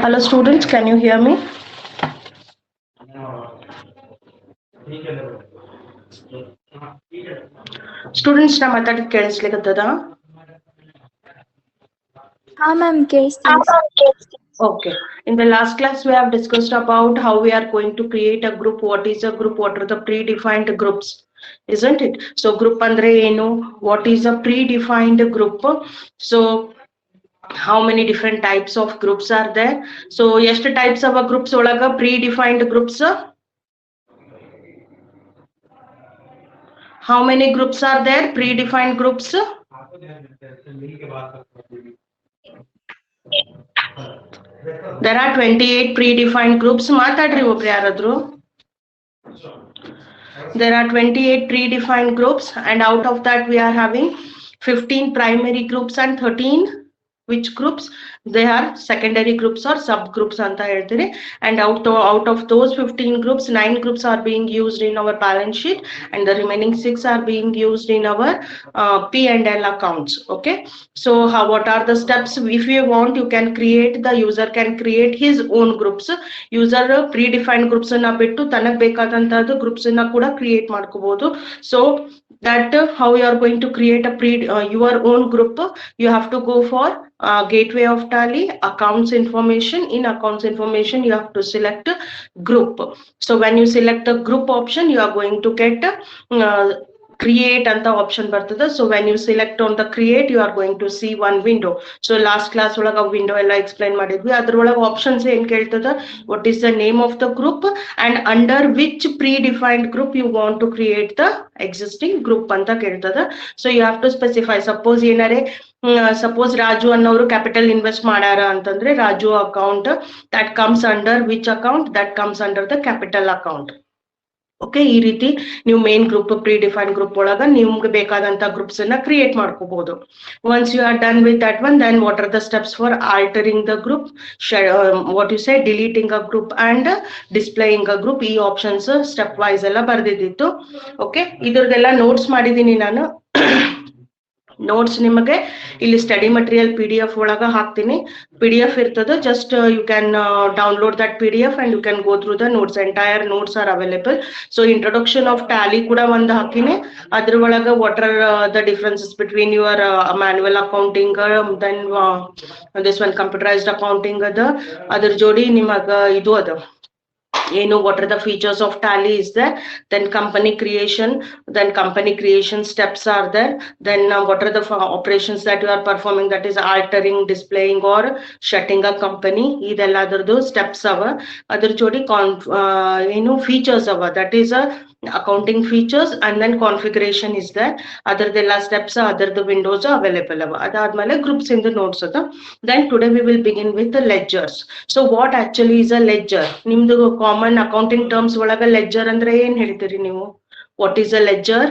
Hello students, can you hear me? Students, na matadi ಕೇಳಿಸ್ಲಿಕತ್ತದ? ma'am, ಕೇಳಿಸ್ತಿದೆ. Okay. In the last class, we have discussed about how we are going to create a group. What is a group? What are the predefined groups? Isn't it? So group andre enu? What is a predefined group? So how many different types of groups are there? So ಎಷ್ಟು types of groups ಒಳಗ predefined groups? How many groups are there? Predefined groups? There are 28 predefined groups. ಮಾತಾಡ್ರಿ ಒಬ್ರು ಯಾರಾದ್ರು. There are 28 predefined groups, and out of that we are having 15 primary groups and 13 which groups? They are secondary groups or subgroups anta ಹೇಳ್ತೀರಿ. And out of those 15 groups, 9 groups are being used in our balance sheet, and the remaining 6 are being used in our P&L accounts. Okay, so what are the steps? If you want, you can create, the user can create his own groups. User predefined groups na bittu ತನಗೆ ಬೇಕಾದಂತದ್ದು groups na ಕೂಡ create ಮಾಡ್ಕೋಬಹುದು. So that how you are going to create a your own group, you have to go for gateway of Tally, accounts information. In accounts information, you have to select group. So when you select the group option, you are going to get create anta option ಬರ್ತದೆ. So when you select on the create, you are going to see one window. So last class ಒಳಗ window ಎಲ್ಲ explain ಮಾಡಿದ್ವಿ. ಅದ್ರೊಳಗ options ಏನ್ ಕೇಳ್ತದ? What is the name of the group and under which predefined group you want to create the existing group ಅಂತ ಕೇಳ್ತದ. So you have to specify. Suppose ಏನಾರೆ suppose Raju ಅನ್ನೋರು capital invest ಮಾಡ್ಯಾರ ಅಂತಂದ್ರೆ Raju account that comes under which account? That comes under the capital account. Okay, ಈ ರೀತಿ ನೀವು main group predefined group ಒಳಗ ನಿಮ್ಗೆ ಬೇಕಾದಂತ ಗ್ರೂಪ್ಸ್ ಅನ್ನ ಕ್ರಿಯೇಟ್ ಮಾಡ್ಕೋಬಹುದು. Once you are done with that one, then what are the steps for altering the group, what you say deleting a group and displaying a group. ಈ options step wise ಎಲ್ಲ ಬರ್ದಿದ್ದಿತ್ತು. Okay, ಇದ್ರದ್ದೆಲ್ಲ notes ಮಾಡಿದೀನಿ ನಾನು. Notes ನಿಮಗೆ ಇಲ್ಲಿ study material PDF ಒಳಗ ಹಾಕ್ತೀನಿ. PDF ಇರ್ತದೆ, just you can download that PDF and you can go through the notes. Entire notes are available. So introduction of Tally ಕೂಡ ಒಂದು ಹಾಕಿನಿ. ಅದ್ರ ಒಳಗ what are the differences between your manual accounting, then this one computerised accounting ಅದ. ಅದ್ರ ಜೋಡಿ ನಿಮಗ ಇದು ಅದ ಏನು, what are the features of Tally is there, then company creation steps are there, then what are the operations that you are performing, that is altering, displaying or shutting a company. ಇದೆಲ್ಲ ಅದರದ್ದು steps ಅವ. ಅದ್ರ ಜೋಡಿ ಏನು features ಅವ, that is a accounting features, and then configuration is there. ಅದರದೆಲ್ಲ steps, ಅದರದ್ದು windows available ಅವ. ಅದಾದ್ಮೇಲೆ ಗ್ರೂಪ್ಸ್ ಇಂದ ನೋಟ್ಸ್ ಅದ. then today we will begin with the ledgers. so what actually is a ledger? ನಿಮ್ದು ಕಾಮನ್ ಅಕೌಂಟಿಂಗ್ ಟರ್ಮ್ಸ್ ಒಳಗ ledger ಅಂದ್ರೆ ಏನ್ ಹೇಳ್ತೀರಿ ನೀವು? ವಾಟ್ ಈಸ್ ಅ ಲೆಡ್ಜರ್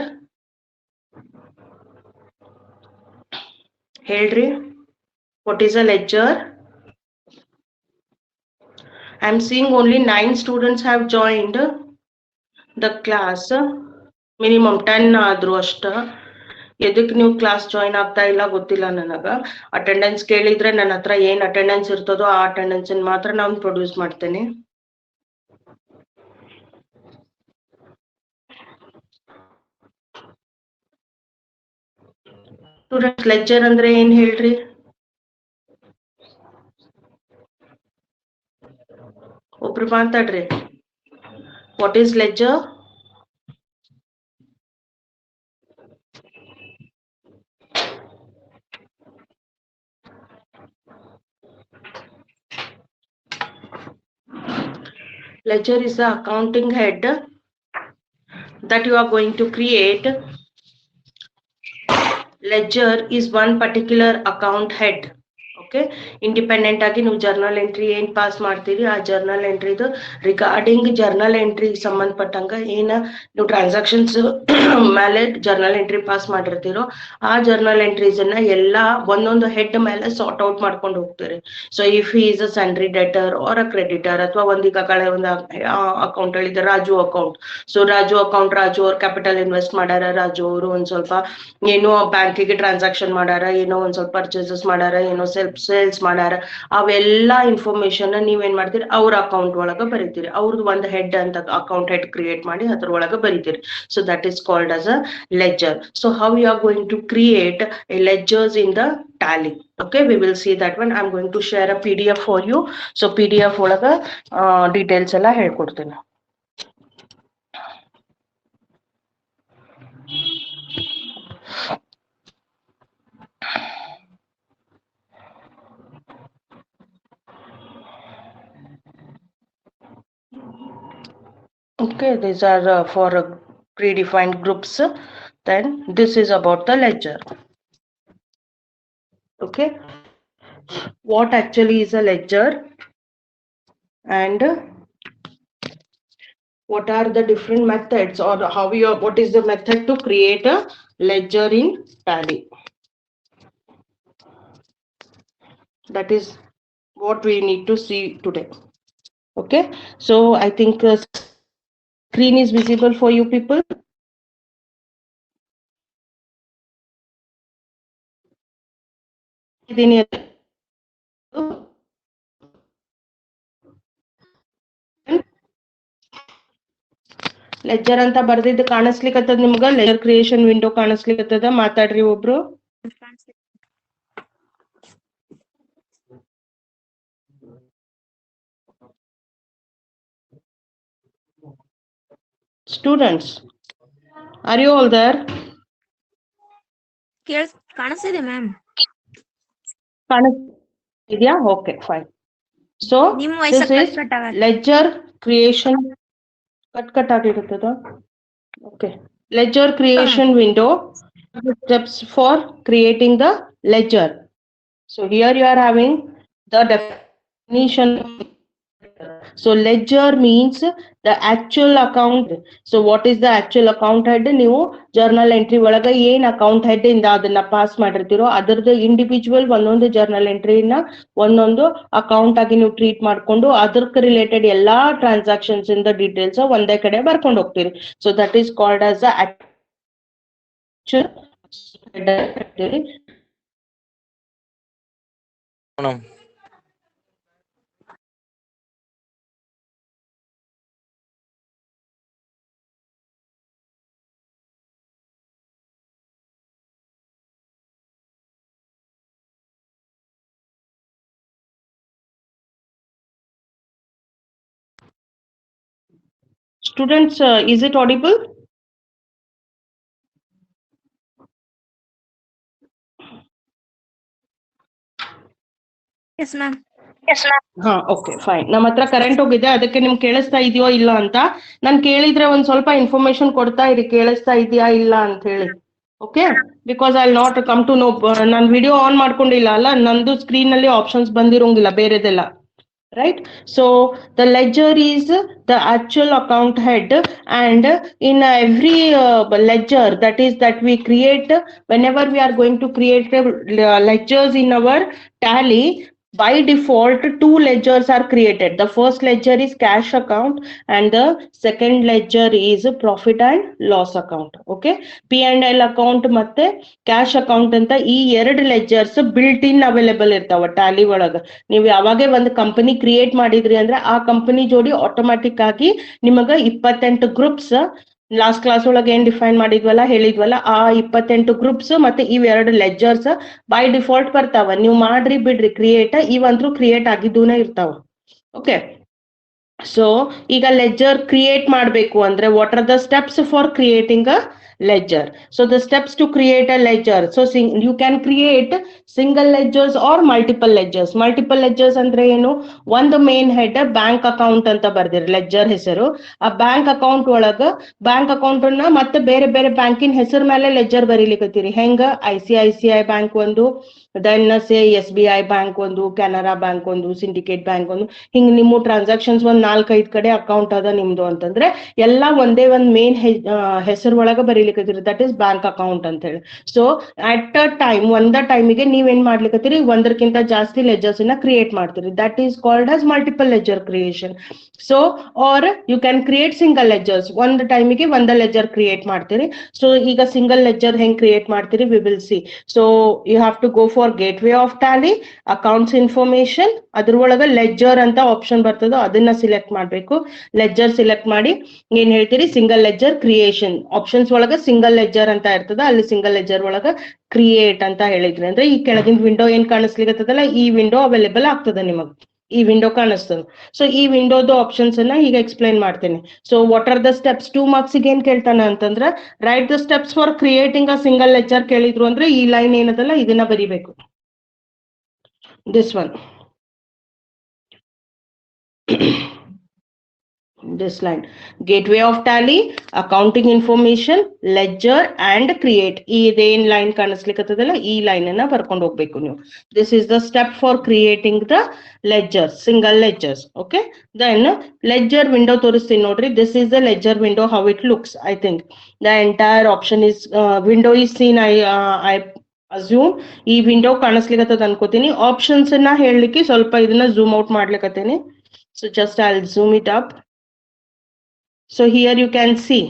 ಹೇಳ್ರಿ? What is a ledger? I am seeing only 9 students have joined the class. Minimum 10 ಆದ್ರೂ ಅಷ್ಟ. ಎದಕ್ ನೀವು ಕ್ಲಾಸ್ ಜಾಯಿನ್ ಆಗ್ತಾ ಇಲ್ಲ ಗೊತ್ತಿಲ್ಲ ನನಗ. ಅಟೆಂಡೆನ್ಸ್ ಕೇಳಿದ್ರೆ ನನ್ನ ಹತ್ರ ಏನ್ ಅಟೆಂಡೆನ್ಸ್ ಇರ್ತದೋ ಆ ಅಟೆಂಡೆನ್ಸ್ ಮಾತ್ರ ನಾನು ಪ್ರೊಡ್ಯೂಸ್ ಮಾಡ್ತೇನೆ. ಸ್ಟೂಡೆಂಟ್ಸ್, ಲೆಕ್ಚರ್ ಅಂದ್ರೆ ಏನ್ ಹೇಳ್ರಿ? ಒಬ್ರು ಮಾತಾಡ್ರಿ. What is ledger? Ledger is the accounting head that you are going to create. Ledger is one particular account head. Okay, independent ಆಗಿ ನೀವು ಜರ್ನಲ್ ಎಂಟ್ರಿ ಏನ್ ಪಾಸ್ ಮಾಡ್ತೀರಿ, ಆ ಜರ್ನಲ್ ಎಂಟ್ರಿದು ರಿಗಾರ್ಡಿಂಗ್ ಜರ್ನಲ್ ಎಂಟ್ರಿ ಸಂಬಂಧಪಟ್ಟಂಗ ಏನ ನೀವು ಟ್ರಾನ್ಸಾಕ್ಷನ್ಸ್ ಮೇಲೆ ಜರ್ನಲ್ ಎಂಟ್ರಿ ಪಾಸ್ ಮಾಡಿರ್ತೀರೋ ಆ journal entries ಅನ್ನ ಎಲ್ಲಾ ಒಂದೊಂದು ಹೆಡ್ ಮೇಲೆ ಸಾರ್ಟ್ ಔಟ್ ಮಾಡ್ಕೊಂಡು ಹೋಗ್ತೀರಿ. So if he is a sundry debtor or a creditor, ಅಥವಾ ಒಂದೀಗ ಕಳೆ ಒಂದು ಅಕೌಂಟ್ ಹೇಳಿದ್ರೆ Raju account. So Raju account, Raju ಅವ್ರ ಕ್ಯಾಪಿಟಲ್ ಇನ್ವೆಸ್ಟ್ ಮಾಡ್ಯಾರ, ರಾಜು ಅವರು ಒಂದ್ ಸ್ವಲ್ಪ ಏನೋ ಬ್ಯಾಂಕಿಗೆ ಟ್ರಾನ್ಸಾಕ್ಷನ್ ಮಾಡ್ಯಾರ, ಏನೋ ಒಂದ್ ಸ್ವಲ್ಪ ಪರ್ಚೇಸಸ್ ಮಾಡ್ಯಾರ, ಏನೋ ಸೆಲ್ಫ್ ಸೇಲ್ಸ್ ಮಾಡ್ಯಾರ ಅವೆಲ್ಲಾ ಇನ್ಫಾರ್ಮೇಶನ್ ನೀವೇನ್ ಮಾಡ್ತೀರಿ ಅವ್ರ ಅಕೌಂಟ್ ಒಳಗ ಬರೀತೀರಿ. ಅವ್ರದ್ದು ಒಂದು ಹೆಡ್ ಅಂತ ಅಕೌಂಟ್ ಹೆಡ್ ಕ್ರಿಯೇಟ್ ಮಾಡಿ ಅದ್ರೊಳಗ ಬರೀತೀರಿ. So that is called as a ledger. So how you are going to create a ledgers in the Tally? Okay, we will see that one. I'm going to share a PDF for you. So PDF ಒಳಗ details ಎಲ್ಲ ಹೇಳ್ಕೊಡ್ತೀನಿ. Okay, these are for predefined groups. Then this is about the ledger. Okay, what actually is a ledger and what are the different methods, or how you what is the method to create a ledger in Tally? That is what we need to see today. Okay, so I think screen is visible for you people. Ledger ಅಂತ ಬರ್ದಿದ್ದು ಕಾಣಿಸ್ಲಿಕ್ಕತ್ತದ ನಿಮ್ಗ? Ledger creation window ಕಾಣಿಸ್ಲಿಕ್ಕತ್ತದ? ಮಾತಾಡ್ರಿ ಒಬ್ರು. Students, are you all there? ಕಾಣಿಸ್ತಿದೆ ma'am. ಕಾಣಿಸ್ತಿದ್ಯಾ? Okay, fine. So this is ledger creation. Cut ಆಗಿರುತ್ತದ? Okay, ledger creation window, steps for creating the ledger. So here you are having the definition. So ledger means the actual account. So what is the actual account head? ನೀವು journal entry ಒಳಗ ಏನ್ account head ಇಂದ ಅದನ್ನ pass ಮಾಡಿರ್ತೀರೋ ಅದರದ್ದು individual ಒಂದೊಂದು journal ಎಂಟ್ರಿನ ಒಂದೊಂದು account ಆಗಿ ನೀವು ಟ್ರೀಟ್ ಮಾಡ್ಕೊಂಡು ಅದಕ್ಕೆ ರಿಲೇಟೆಡ್ ಎಲ್ಲಾ ಟ್ರಾನ್ಸಾಕ್ಷನ್ಸ್ ಇಂದ ಡೀಟೇಲ್ಸ್ ಒಂದೇ ಕಡೆ ಬರ್ಕೊಂಡು ಹೋಗ್ತೀರಿ. So that is called as the actual head. Students, is it audible? Yes ma'am. ಹಾ, ಓಕೆ, ಫೈನ್. ನಮ್ಮ ಹತ್ರ ಕರೆಂಟ್ ಹೋಗಿದೆ, ಅದಕ್ಕೆ ನಿಮ್ಗೆ ಕೇಳಿಸ್ತಾ ಇದೆಯೋ ಇಲ್ಲ ಅಂತ. ನಾನು ಕೇಳಿದ್ರೆ ಒಂದ್ ಸ್ವಲ್ಪ ಇನ್ಫಾರ್ಮೇಶನ್ ಕೊಡ್ತಾ ಇರಿ, ಕೇಳಿಸ್ತಾ ಇದೆಯಾ ಇಲ್ಲ ಅಂತ ಹೇಳಿ. Okay, because I not come to know. ನಾನು ವಿಡಿಯೋ ಆನ್ ಮಾಡ್ಕೊಂಡಿಲ್ಲ ಅಲ್ಲ, ನಂದು ಸ್ಕ್ರೀನ್ ನಲ್ಲಿ ಆಪ್ಷನ್ಸ್ ಬಂದಿರೋಂಗಿಲ್ಲ ಬೇರೆದೆಲ್ಲ. Right, so the ledger is the actual account head, and in every ledger that we create, whenever we are going to create ledgers in our Tally, by default two ledgers are created. The first ledger is cash account and the second ledger is profit and loss account. Okay, P&L account ಮತ್ತೆ cash account ಅಂತ ಈ ಎರಡು ledgers built in available ಇರ್ತಾವ Tally ಒಳಗ. ನೀವು ಯಾವಾಗೆ ಒಂದು company create ಮಾಡಿದ್ರಿ ಅಂದ್ರೆ ಆ ಕಂಪನಿ ಜೋಡಿ ಆಟೋಮ್ಯಾಟಿಕ್ ಆಗಿ ನಿಮಗ 28 ಗ್ರೂಪ್ಸ್ ಲಾಸ್ಟ್ ಕ್ಲಾಸ್ ಒಳಗೆ ಏನ್ ಡಿಫೈನ್ ಮಾಡಿದ್ವಲ್ಲ ಹೇಳಿದ್ವಲ್ಲ, ಆ 28 ಗ್ರೂಪ್ಸ್ ಮತ್ತೆ ಇವೆರಡು ಲೆಡ್ಜರ್ಸ್ ಬೈ ಡಿಫಾಲ್ಟ್ ಬರ್ತಾವ. ನೀವು ಮಾಡ್ರಿ ಬಿಡ್ರಿ ಕ್ರಿಯೇಟ್, ಇವಂತ್ರು ಕ್ರಿಯೇಟ್ ಆಗಿದ್ದೂನೇ ಇರ್ತಾವ. ಓಕೆ, ಸೊ ಈಗ ಲೆಡ್ಜರ್ ಕ್ರಿಯೇಟ್ ಮಾಡ್ಬೇಕು ಅಂದ್ರೆ what are the steps for creating a ledger? So the steps to create a ledger. So you can create single ledgers or multiple ledgers. Multiple ledgers ಅಂದ್ರೆ ಏನು? ಒಂದು main head bank account ಅಂತ ಬರ್ದಿರಿ, ledger ಹೆಸರು. ಆ bank account ಒಳಗ bank account ಅನ್ನ ಮತ್ತೆ ಬೇರೆ ಬೇರೆ ಬ್ಯಾಂಕಿನ ಹೆಸರು ಮೇಲೆ ಲೆಡ್ಜರ್ ಬರೀಲಿಕ್ಕತ್ತೀರಿ. ಹೆಂಗ? ICICI ಬ್ಯಾಂಕ್ ಒಂದು, ದೆನ್ ಸೇ SBI ಬ್ಯಾಂಕ್ ಒಂದು, ಕೆನರಾ ಬ್ಯಾಂಕ್ ಒಂದು, ಸಿಂಡಿಕೇಟ್ ಬ್ಯಾಂಕ್ ಒಂದು, ಹಿಂಗ್ ನಿಮ್ಮ ಟ್ರಾನ್ಸಾಕ್ಷನ್ಸ್ ಒಂದ್ 4-5 ಕಡೆ ಅಕೌಂಟ್ ಅದ ನಿಮ್ದು ಅಂತಂದ್ರೆ ಎಲ್ಲಾ ಒಂದೇ ಒಂದ್ ಮೇನ್ ಹೆಸರು ಒಳಗ ಬರೀಲಿಕ್ಕತ್ತೀರಿ. ದಟ್ ಇಸ್ ಬ್ಯಾಂಕ್ ಅಕೌಂಟ್ ಅಂತ ಹೇಳಿ. ಸೊ ಅಟ್ ಅ ಟೈಮ್ ಒಂದ ಟೈಮಿಗೆ ನೀವೇನ್ ಮಾಡ್ಲಿಕ್ಕತ್ತೀರಿ, ಒಂದಕ್ಕಿಂತ ಜಾಸ್ತಿ ಲೆಡ್ಜರ್ಸ್ ನ ಕ್ರಿಯೇಟ್ ಮಾಡ್ತೀರಿ. That is called as multiple ledger creation. So are you can create single ledgers. ಒಂದ್ ಟೈಮಿಗೆ ಒಂದ ಲೆಡ್ಜರ್ ಕ್ರಿಯೇಟ್ ಮಾಡ್ತೀರಿ. ಸೊ ಈಗ ಸಿಂಗಲ್ ಲೆಡ್ಜರ್ ಹೆಂಗ್ ಕ್ರಿಯೇಟ್ ಮಾಡ್ತೀರಿ we will see. So you have to go for gateway of Tally, accounts information, ಅದ್ರೊಳಗ ledger ಅಂತ option ಬರ್ತದೋ ಅದನ್ನ ಸಿಲೆಕ್ಟ್ ಮಾಡ್ಬೇಕು. ಲೆಜ್ಜರ್ ಸಿಲೆಕ್ಟ್ ಮಾಡಿ ಏನ್ ಹೇಳ್ತೀರಿ, ಸಿಂಗಲ್ ಲೆಜ್ಜರ್ ಕ್ರಿಯೇಷನ್ ಆಪ್ಷನ್ಸ್ ಒಳಗ ಸಿಂಗಲ್ ಲೆಜ್ಜರ್ ಅಂತ ಇರ್ತದ, ಅಲ್ಲಿ ಸಿಂಗಲ್ ಲೆಜ್ಜರ್ ಒಳಗ ಕ್ರಿಯೇಟ್ ಅಂತ ಹೇಳಿದ್ರಿ ಅಂದ್ರೆ ಈ ಕೆಳಗಿನ ವಿಂಡೋ ಏನ್ ಕಾಣಿಸ್ಲಿಕ್ಕತ್ತದಲ್ಲ ಈ ವಿಂಡೋ ಅವೈಲೇಬಲ್ ಆಗ್ತದ ನಿಮಗ್, ಈ ವಿಂಡೋ ಕಾಣಿಸ್ತದ. ಸೊ ಈ ವಿಂಡೋದು ಆಪ್ಷನ್ಸ್ ಅನ್ನ ಈಗ ಎಕ್ಸ್ಪ್ಲೈನ್ ಮಾಡ್ತೇನೆ. So what are the steps, 2 marks ಏನ್ ಕೇಳ್ತಾನ ಅಂತಂದ್ರ right the steps for creating a single ledger ಕೇಳಿದ್ರು ಅಂದ್ರೆ ಈ ಲೈನ್ ಏನದಲ್ಲ ಇದನ್ನ ಬರಿಬೇಕು. This one, this line, gateway of tally, accounting information, ledger and create. ಇದೇನ್ ಲೈನ್ ಕಾಣಿಸ್ಲಿಕ್ಕತ್ತದಲ್ಲ ಈ ಲೈನ್ ಅನ್ನ ಬರ್ಕೊಂಡು ಹೋಗ್ಬೇಕು ನೀವು. This is the step for creating the ledgers, single ledgers. Okay, then ledger window ತೋರಿಸ್ತೀನಿ ನೋಡ್ರಿ. This is the ledger window, how it looks. I think the entire option is window is seen. I assume ಈ window ಕಾಣಿಸ್ಲಿಕ್ಕತ್ತದ ಅನ್ಕೋತೀನಿ. Options ಅನ್ನ ಹೇಳಲಿಕ್ಕೆ ಸ್ವಲ್ಪ ಇದನ್ನ zoom out ಮಾಡ್ಲಿಕ್ಕತ್ತೇನೆ. So just I'll zoom it up. So here you can see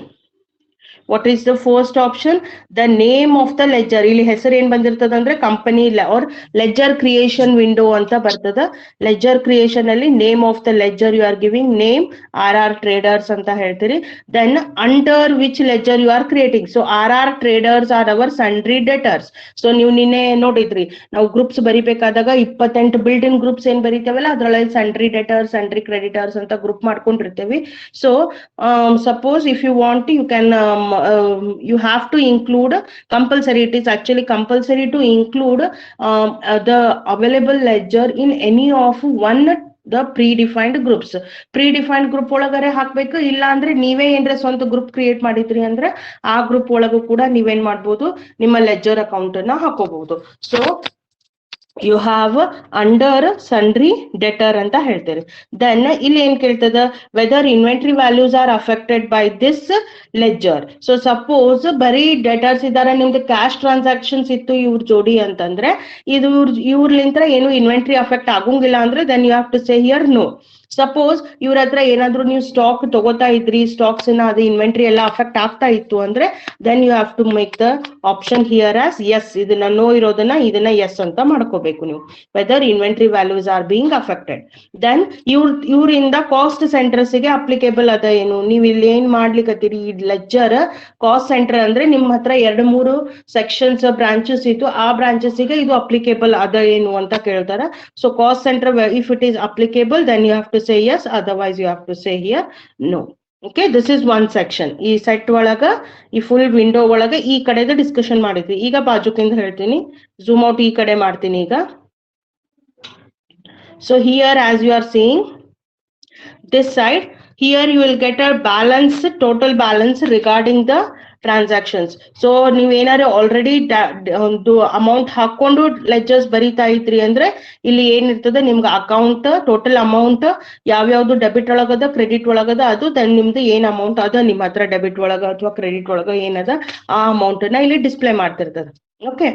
what is the first option, the name of the ledger. ಇಲ್ಲಿ ಹೆಸರು ಏನ್ ಬಂದಿರ್ತದ ಅಂದ್ರೆ company or ledger creation window ಅಂತ ಬರ್ತದ. ledger creation ಅಲ್ಲಿ name of the ledger you are giving, name RR traders ಅಂತ ಹೇಳ್ತೀರಿ. Then under which ledger you are creating. So RR traders are our sundry debtors. So ನೀವು ನಿನ್ನೆ ನೋಡಿದ್ರಿ ನಾವು groups ಬರಿಬೇಕಾದಾಗ 28 build in groups ಏನ್ ಬರಿತೇವಲ್ಲ ಅದ್ರೊಳಗೆ sundry debtors, sundry creditors ಅಂತ group ಮಾಡ್ಕೊಂಡಿರ್ತೇವಿ. So suppose if you want you can you have to include compulsory, it is actually compulsory to include the available ledger in any of one the predefined groups. Predefined group ಒಳಗರೆ ಹಾಕ್ಬೇಕು, ಇಲ್ಲ ಅಂದ್ರೆ ನೀವೇ ಏನ್ರೆ ಸ್ವಂತ group create ಮಾಡಿದ್ರಿ ಅಂದ್ರೆ ಆ group ಒಳಗೂ ಕೂಡ ನೀವೇನ್ ಮಾಡ್ಬೋದು ನಿಮ್ಮ ಲೆಡ್ಜರ್ ಅಕೌಂಟ್ ಅನ್ನ ಹಾಕೋಬಹುದು. So you have under sundry debtor ಅಂತ ಹೇಳ್ತಾರೆ. Then ಇಲ್ಲಿ ಏನ್ ಕೇಳ್ತದ, whether inventory values are affected by this ledger. So suppose ಬರೀ debtors ಇದಾರ, ನಿಮ್ದು ಕ್ಯಾಶ್ ಟ್ರಾನ್ಸಾಕ್ಷನ್ಸ್ ಇತ್ತು ಇವ್ರ ಜೋಡಿ ಅಂತಂದ್ರೆ ಇದು ಇವ್ರಲಿಂತ್ರ ಏನು ಇನ್ವೆಂಟ್ರಿ ಅಫೆಕ್ಟ್ ಆಗಂಗಿಲ್ಲ ಅಂದ್ರೆ then you have to say here no. Suppose ಇವ್ರ ಹತ್ರ ಏನಾದ್ರು ನೀವು ಸ್ಟಾಕ್ ತಗೋತಾ ಇದ್ರಿ, ಸ್ಟಾಕ್ಸ್ ಅದು ಇನ್ವೆಂಟ್ರಿ ಎಲ್ಲ ಅಫೆಕ್ಟ್ ಆಗ್ತಾ ಇತ್ತು ಅಂದ್ರೆ then you have to make the option here as yes. ಇದನ್ನ ನೋ ಇರೋದನ್ನ ಇದನ್ನ ಎಸ್ ಅಂತ ಮಾಡ್ಕೋಬೇಕು ನೀವು. Whether inventory values are being affected. Then ಇವ್ರಿಂದ ಕಾಸ್ಟ್ ಸೆಂಟರ್ಸ್ ಗೆ ಅಪ್ಲಿಕೇಬಲ್ ಅದ ಏನು, ನೀವು ಇಲ್ಲಿ ಏನ್ ಮಾಡ್ಲಿಕ್ಕತ್ತೀರಿ, ಈ ಲೆಡ್ಜರ್ ಕಾಸ್ಟ್ ಸೆಂಟರ್ ಅಂದ್ರೆ ನಿಮ್ ಹತ್ರ 2-3 ಸೆಕ್ಷನ್ಸ್ ಬ್ರಾಂಚಸ್ ಇತ್ತು, ಆ ಬ್ರಾಂಚಸ್ ಗೆ ಇದು ಅಪ್ಲಿಕೇಬಲ್ ಅದ ಏನು ಅಂತ ಕೇಳ್ತಾರ. So cost centre if it is applicable then you have to say yes, otherwise you have to say here no. Okay, this is one section. ಈ ಸೆಟ್ ಒಳಗ ಈ ಫುಲ್ ವಿಂಡೋ ಒಳಗ ಈ ಕಡೆದ ಡಿಸ್ಕಷನ್ ಮಾಡಿದ್ವಿ. ಈಗ ಬಾಜುಕಿಂದ ಹೇಳ್ತೀನಿ, ಝೂಮ್ ಔಟ್ ಈ ಕಡೆ ಮಾಡ್ತೀನಿ ಈಗ. So here as you are seeing this side, here you will get a balance, total balance regarding the transactions. So ನೀವೇನಾದ್ರು ಆಲ್ರೆಡಿ ಅಮೌಂಟ್ ಹಾಕೊಂಡು ಲೆಡ್ಜರ್ಸ್ ಬರೀತಾ ಇದ್ರಿ ಅಂದ್ರೆ ಇಲ್ಲಿ ಏನಿರ್ತದೆ ನಿಮ್ಗೆ ಅಕೌಂಟ್ ಟೋಟಲ್ ಅಮೌಂಟ್ ಯಾವ್ಯಾವ್ದು ಡೆಬಿಟ್ ಒಳಗದ ಕ್ರೆಡಿಟ್ ಒಳಗದ ಅದು ದೆನ್ ನಿಮ್ದು ಏನ್ ಅಮೌಂಟ್ ಅದ ನಿಮ್ಮ ಹತ್ರ ಡೆಬಿಟ್ ಒಳಗ ಅಥವಾ ಕ್ರೆಡಿಟ್ ಒಳಗ ಏನದ ಆ ಅಮೌಂಟ್ ನ ಇಲ್ಲಿ ಡಿಸ್ಪ್ಲೇ ಮಾಡ್ತಿರ್ತದೆ. ಓಕೆ,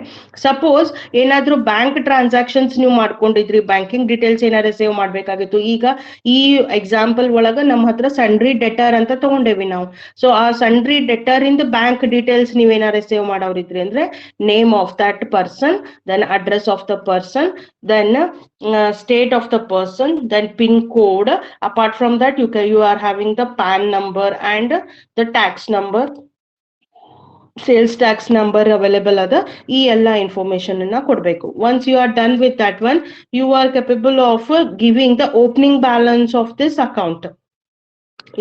ಸಪೋಸ್ ಏನಾದ್ರೂ ಬ್ಯಾಂಕ್ ಟ್ರಾನ್ಸಾಕ್ಷನ್ಸ್ ನೀವು ಮಾಡ್ಕೊಂಡಿದ್ರಿ, ಬ್ಯಾಂಕಿಂಗ್ ಡೀಟೇಲ್ಸ್ ಏನಾದ್ರು ಸೇವ್ ಮಾಡ್ಬೇಕಾಗಿತ್ತು. ಈಗ ಈ ಎಕ್ಸಾಂಪಲ್ ಒಳಗ ನಮ್ಮ ಹತ್ರ ಸನ್ಡ್ರಿ ಡೆಟರ್ ಅಂತ ತಗೊಂಡೇವಿ ನಾವು. ಸೊ ಆ ಸನ್ಡ್ರಿ ಡೆಟರ್ ಇಂದ ಬ್ಯಾಂಕ್ ಡೀಟೇಲ್ಸ್ ನೀವೇನಾದ್ರು ಸೇವ್ ಮಾಡೋರಿದ್ರಿ ಅಂದ್ರೆ name of that person, then address of the person, then state of the person, then pin code. Apart from that you are having the PAN number and the tax number, sales tax number available ಅದ. ಈ ಎಲ್ಲ information ಅನ್ನ ಕೊಡ್ಬೇಕು. Once you are done with that one, you are capable of giving the opening balance of this account.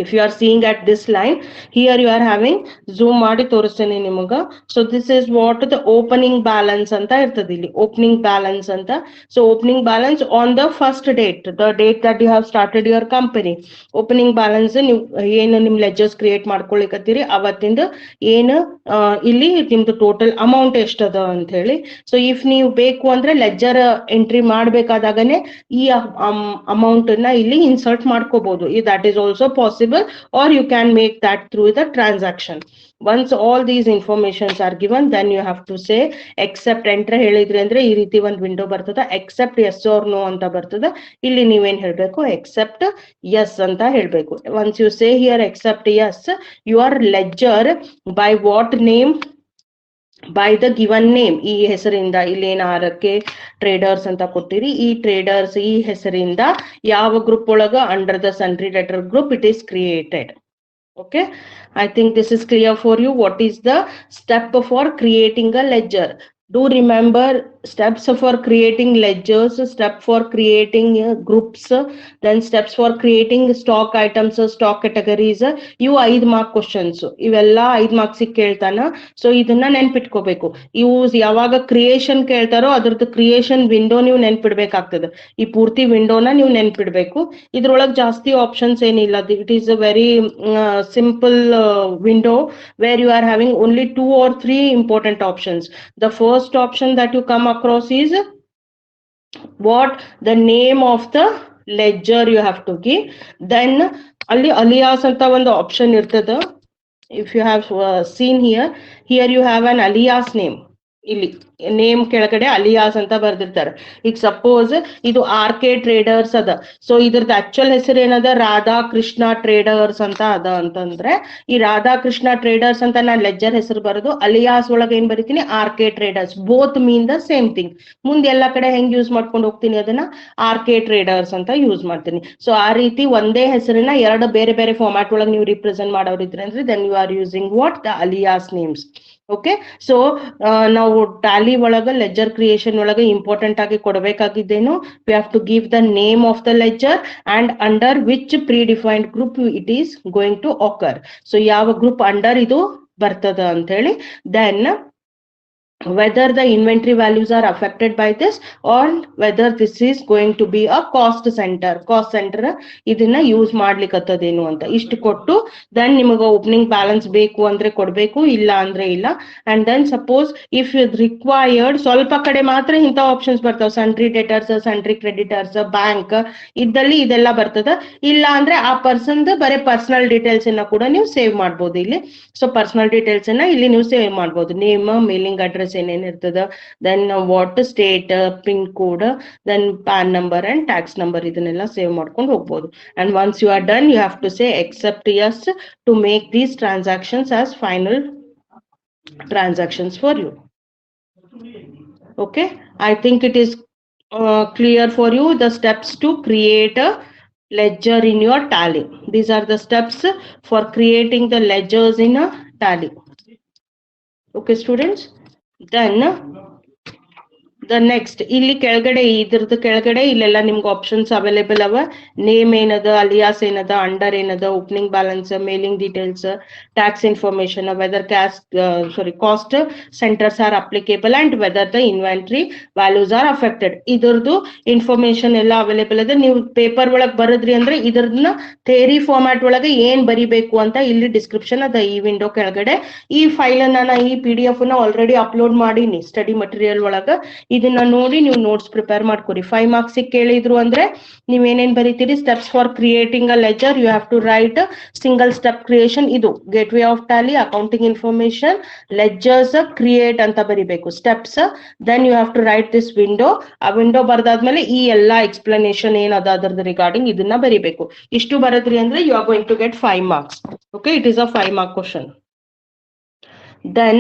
If you are seeing at this line, here you are having, zoom ಮಾಡಿ ತೋರಿಸ್ತೇನೆ ನಿಮಗ. So this is what the opening balance ಅಂತ ಇರ್ತದೆ ಇಲ್ಲಿ, opening balance ಅಂತ. So opening balance on the first date, the date that you have started your company. Opening balance ನೀವು ಏನು ನಿಮ್ ಲೆಡ್ಜರ್ಸ್ ಕ್ರಿಯೇಟ್ ಮಾಡ್ಕೊಳಿಕತ್ತೀರಿ ಅವತ್ತಿಂದ ಏನು ಇಲ್ಲಿ ನಿಮ್ದು ಟೋಟಲ್ ಅಮೌಂಟ್ ಎಷ್ಟದ ಅಂತ ಹೇಳಿ. ಸೊ ಇಫ್ ನೀವು ಬೇಕು ಅಂದ್ರೆ ಲೆಡ್ಜರ್ ಎಂಟ್ರಿ ಮಾಡ್ಬೇಕಾದಾಗನೆ ಈ ಅಮೌಂಟ್ ನ ಇಲ್ಲಿ ಇನ್ಸರ್ಟ್ ಮಾಡ್ಕೋಬಹುದು. that is also possible, or you can make that through the transaction. Once all these informations are given, then you have to say accept. enter ಹೇಳಿದ್ರಿ ಅಂದ್ರೆ ಈ ರೀತಿ ಒಂದು ವಿಂಡೋ ಬರ್ತದ, accept yes or no ಅಂತ ಬರ್ತದ. ಇಲ್ಲಿ ನೀವೇನ್ ಹೇಳ್ಬೇಕು, accept yes ಅಂತ ಹೇಳ್ಬೇಕು. once you say here accept yes, your ledger by what name by the given name, ಈ ಹೆಸರಿಂದ ಇಲ್ಲಿ ಏನ್ ಆರಕ್ಕೆ ಟ್ರೇಡರ್ಸ್ ಅಂತ ಕೊಟ್ಟಿರಿ, ಈ ಟ್ರೇಡರ್ಸ್ ಈ ಹೆಸರಿಂದ ಯಾವ ಗ್ರೂಪ್ ಒಳಗ under the sundry deter group it is created. Okay, I think this is clear for you. What is the step for creating a ledger? Do remember steps for creating ledgers, step for creating groups, then steps for creating stock items, stock categories. ಇವು 5 mark questions, ಇವೆಲ್ಲ 5 marks ಕೇಳ್ತಾನ. So ಇದನ್ನ ನೆನ್ಪಿಟ್ಕೋಬೇಕು. ಇವು ಯಾವಾಗ creation ಕೇಳ್ತಾರೋ ಅದ್ರದ್ದು creation window ನೀವು ನೆನ್ಪಿಡ್ಬೇಕಾಗ್ತದೆ. ಈ ಪೂರ್ತಿ ವಿಂಡೋನ ನೀವು ನೆನ್ಪಿಡ್ಬೇಕು. ಇದ್ರೊಳಗೆ ಜಾಸ್ತಿ ಆಪ್ಷನ್ಸ್ ಏನಿಲ್ಲ. It is a very simple window where you are having only 2 or 3 important options. The first option that you come across is what the name of the ledger you have to give. Then ಅಲ್ಲಿ alias ಅಂತ ಒಂದು option ಇರ್ತದ. If you have seen here you have an alias name. ಇಲ್ಲಿ name ಕೆಳಗಡೆ alias ಅಂತ ಬರ್ದಿರ್ತಾರೆ. ಈಗ suppose ಇದು RK traders ಅದ. ಸೊ ಇದ್ರದ್ದು ಆಕ್ಚುಯಲ್ ಹೆಸರು ಏನದ, ರಾಧಾ ಕೃಷ್ಣ ಟ್ರೇಡರ್ಸ್ ಅಂತ ಅದ ಅಂತಂದ್ರೆ, ಈ ರಾಧಾ ಕೃಷ್ಣ ಟ್ರೇಡರ್ಸ್ ಅಂತ ನಾನು ಲೆಜ್ಜರ್ ಹೆಸರು ಬರೋದು, ಅಲಿಯಾಸ್ ಒಳಗೆ ಏನ್ ಬರೀತೀನಿ RK traders. Both mean the same thing. ಮುಂದೆ ಎಲ್ಲಾ ಕಡೆ ಹೆಂಗ್ ಯೂಸ್ ಮಾಡ್ಕೊಂಡು ಹೋಗ್ತೀನಿ ಅದನ್ನ RK ಟ್ರೇಡರ್ಸ್ ಅಂತ ಯೂಸ್ ಮಾಡ್ತೀನಿ. ಸೊ ಆ ರೀತಿ ಒಂದೇ ಹೆಸರನ್ನ ಎರಡು ಬೇರೆ ಬೇರೆ ಫಾರ್ಮ್ಯಾಟ್ ಒಳಗೆ ನೀವು ರಿಪ್ರೆಸೆಂಟ್ ಮಾಡೋರಿದ್ರೆ ಅಂದ್ರೆ then you are using what the alias names. Okay, so ನಾವು ಟ್ಯಾಲಿ ಒಳಗ ಲೆಜ್ಜರ್ ಕ್ರಿಯೇಷನ್ ಒಳಗ ಇಂಪಾರ್ಟೆಂಟ್ ಆಗಿ ಕೊಡಬೇಕಾಗಿದ್ದೇನು, we have to give the name of the ledger and under which predefined group it is going to occur. So ಯಾವ group under ಇದು ಬರ್ತದ ಅಂತ ಹೇಳಿ, then whether the inventory values are affected by this or whether this is going to be a cost center ಇದನ್ನ use ಮಾಡ್ಲಿಕ್ಕತ್ತದೇನು ಅಂತ ಇಷ್ಟು ಕೊಟ್ಟು then ನಿಮಗೆ ಓಪನಿಂಗ್ ಬ್ಯಾಲೆನ್ಸ್ ಬೇಕು ಅಂದ್ರೆ ಕೊಡ್ಬೇಕು, ಇಲ್ಲ ಅಂದ್ರೆ ಇಲ್ಲ. And then suppose if required ಸ್ವಲ್ಪ ಕಡೆ ಮಾತ್ರ ಇಂಥ ಆಪ್ಷನ್ಸ್ ಬರ್ತಾವ, sundry debtors, sundry creditors, bank ಇದ್ದಲ್ಲಿ ಇದೆಲ್ಲ ಬರ್ತದ. ಇಲ್ಲ ಅಂದ್ರೆ ಆ ಪರ್ಸನ್ ಬರೀ ಪರ್ಸನಲ್ ಡೀಟೇಲ್ಸ್ ಅನ್ನ ಕೂಡ ನೀವು ಸೇವ್ ಮಾಡ್ಬೋದು ಇಲ್ಲಿ. ಸೊ ಪರ್ಸನಲ್ ಡೀಟೇಲ್ಸ್ ಅನ್ನ ಇಲ್ಲಿ ನೀವು ಸೇವ್ ಮಾಡ್ಬೋದು, ನೇಮ್, ಮೇಲಿಂಗ್ ಅಡ್ರೆಸ್ ಏನೇನ್ ಇರ್ತದ, then what state, pin code, then PAN number and tax number, ಇದನ್ನೆಲ್ಲ ಸೇವ್ ಮಾಡ್ಕೊಂಡು ಹೋಗ್ಬೋದು. And once you are done you have to say accept yes to make these transactions as final transactions for you. Okay, I think it is clear for you the steps to create a ledger in your tally. These are the steps for creating the ledgers in a tally. Okay students, then the next ಇಲ್ಲಿ ಕೆಳಗಡೆ ಇದ್ರದ್ದು ಕೆಳಗಡೆ ಇಲ್ಲೆಲ್ಲ ನಿಮ್ಗೆ options available ಅವ. Name ಏನದ, alias ಏನದ, under ಏನದ, opening balance, mailing details, tax information, whether cost centres are applicable and whether the inventory values are affected. ಇದ್ರದ್ದು ಇನ್ಫಾರ್ಮೇಶನ್ ಎಲ್ಲ ಅವೈಲೇಬಲ್ ಅದ. ನೀವು ಪೇಪರ್ ಒಳಗೆ ಬರದ್ರಿ ಅಂದ್ರೆ ಇದ್ರನ್ನ ಥೇರಿ ಫಾರ್ಮ್ಯಾಟ್ ಒಳಗೆ ಏನ್ ಬರಿಬೇಕು ಅಂತ ಇಲ್ಲಿ ಡಿಸ್ಕ್ರಿಪ್ಷನ್ ಅದ ಈ ವಿಂಡೋ ಕೆಳಗಡೆ. ಈ ಫೈಲ್ ಅನ್ನ ಈ PDF ನ ಆಲ್ರೆಡಿ ಅಪ್ಲೋಡ್ ಮಾಡೀನಿ ಸ್ಟಡಿ ಮಟೀರಿಯಲ್ ಒಳಗ. ಇದನ್ನ ನೋಡಿ ನೀವು ನೋಟ್ಸ್ ಪ್ರಿಪೇರ್ ಮಾಡ್ಕೊರಿ. 5 ಮಾರ್ಕ್ಸ್ ಕೇಳಿದ್ರು ಅಂದ್ರೆ ನೀವ್ ಏನೇನ್ ಬರೀತೀರಿ, steps for creating a ledger you have to write single step creation, ಇದು gateway of Tally, accounting information, ledgers create ಅಂತ ಬರಿಬೇಕು steps. Then you have to write this window. ಆ ವಿಂಡೋ ಬರ್ದಾದ್ಮೇಲೆ ಈ ಎಲ್ಲಾ ಎಕ್ಸ್ಪ್ಲನೇಷನ್ ಏನದ ಅದರದ ರಿಗಾರ್ಡಿಂಗ್ ಇದನ್ನ ಬರಿಬೇಕು. ಇಷ್ಟು ಬರದ್ರಿ ಅಂದ್ರೆ you are going to get 5 marks. Okay, it is a 5 mark question. Then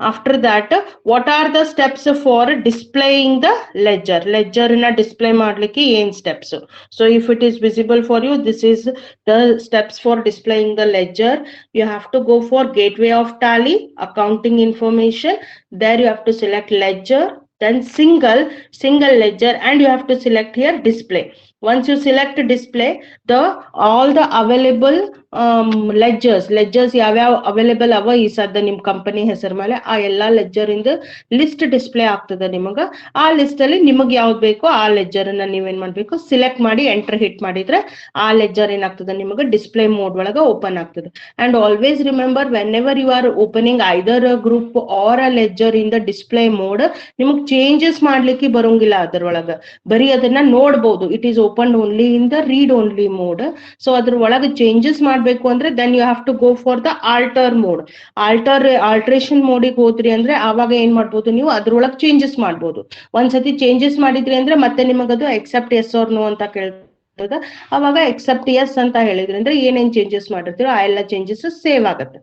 after that what are the steps for displaying the ledger? Ledger na display ಮಾಡ್ಲಿಕ್ಕೆ ಏನ್ steps? So if it is visible for you, this is the steps for displaying the ledger. You have to go for gateway of tally, accounting information. There you have to select ledger, then single ledger, and you have to select here display. Once you select display, all the available ಲೆಜ್ಜರ್ಸ್ ಯಾವ್ಯಾವ available ಅವ ಈ ಸದ್ದ ನಿಮ್ company ಹೆಸರ ಮೇಲೆ ಆ ಎಲ್ಲಾ ledger ಇಂದ ಲಿಸ್ಟ್ ಡಿಸ್ಪ್ಲೇ ಆಗ್ತದ ನಿಮಗ. ಆ ಲಿಸ್ಟ್ ಅಲ್ಲಿ ನಿಮಗ್ ಯಾವ್ದು ಬೇಕೋ ಆ ಲೆಜ್ಜರ್ ಅನ್ನ ನೀವೇನ್ ಮಾಡ್ಬೇಕು, ಸಿಲೆಕ್ಟ್ ಮಾಡಿ ಎಂಟರ್ ಹಿಟ್ ಮಾಡಿದ್ರೆ ಆ ಲೆಜ್ಜರ್ ಏನಾಗ್ತದ ನಿಮಗ ಡಿಸ್ಪ್ಲೇ ಮೋಡ್ ಒಳಗ ಓಪನ್ ಆಗ್ತದೆ. And always remember, whenever you are opening either group or a ledger in the display mode, ನಿಮಗ್ ಚೇಂಜಸ್ ಮಾಡ್ಲಿಕ್ಕೆ ಬರೋಂಗಿಲ್ಲ ಅದರೊಳಗ, ಬರೀ ಅದನ್ನ ನೋಡ್ಬೋದು. It is open only in the read only mode. So ಅದ್ರ ಒಳಗ ಚೇಂಜಸ್ ಮಾಡ್ಬೇಕು ಅಂದ್ರೆ then you have to go for the alter mode. Alteration ಮೋಡಿಗೆ ಹೋದ್ರಿ ಅಂದ್ರೆ ಆವಾಗ ಏನ್ ಮಾಡ್ಬೋದು, ನೀವು ಅದ್ರೊಳಗೆ ಚೇಂಜಸ್ ಮಾಡ್ಬೋದು. ಒಂದ್ಸತಿ ಚೇಂಜಸ್ ಮಾಡಿದ್ರಿ ಅಂದ್ರೆ ಮತ್ತೆ ನಿಮಗದು ಎಕ್ಸೆಪ್ಟ್ ಎಸ್ ಆರ್ ನೋ ಅಂತ ಕೇಳ್ತದ. ಅವಾಗ ಎಕ್ಸೆಪ್ಟ್ ಎಸ್ ಅಂತ ಹೇಳಿದ್ರಿ ಅಂದ್ರೆ ಏನೇನ್ ಚೇಂಜಸ್ ಮಾಡಿರ್ತೀರೋ ಆ ಎಲ್ಲ ಚೇಂಜಸ್ ಸೇವ್ ಆಗತ್ತೆ.